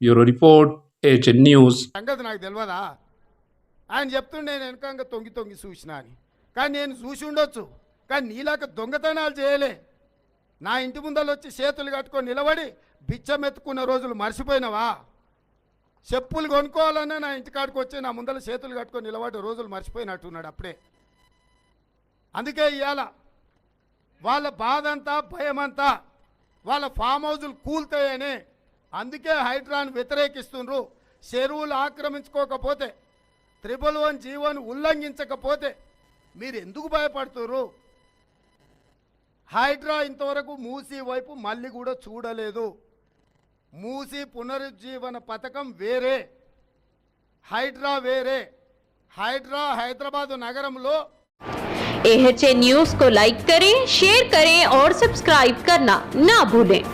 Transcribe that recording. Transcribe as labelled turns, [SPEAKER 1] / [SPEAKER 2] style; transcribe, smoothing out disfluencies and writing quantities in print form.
[SPEAKER 1] Bureau report ఏజెన్ news.
[SPEAKER 2] సంగతి నాకు తెలియదా? ఆయన చెప్తుండే నేను వెనకంగా తొంగి తొంగి చూసినా అని. కానీ నేను చూసి ఉండొచ్చు, కానీ నీలాక దొంగతనాలు చేయలే. నా ఇంటి ముందర వచ్చి చేతులు కట్టుకొని నిలబడి బిచ్చం ఎత్తుకున్న రోజులు మర్చిపోయినావా? చెప్పులు కొనుక్కోవాలన్నా నా ఇంటికాడికి వచ్చి నా ముందర చేతులు కట్టుకొని నిలబడి రోజులు మర్చిపోయినట్టున్నాడు అప్పుడే. అందుకే ఇవాళ వాళ్ళ బాధ అంతా భయమంతా వాళ్ళ ఫామ్ హౌజులు కూల్తాయని అందుకే హైడ్రాను వ్యతిరేకిస్తుండ్రు. చెరువులు ఆక్రమించుకోకపోతే, 111 జీవోను ఉల్లంఘించకపోతే మీరు ఎందుకు భయపడుతున్నారు? హైడ్రా ఇంతవరకు మూసీ వైపు మళ్ళీ కూడా చూడలేదు. మూసీ పునరుజ్జీవన పథకం వేరే, హైడ్రా వేరే. హైడ్రా హైదరాబాద్ నగరంలో।
[SPEAKER 3] AHN न्यूज़ को लाइक करें, शेयर करें और सब्सक्राइब करना ना भूलें।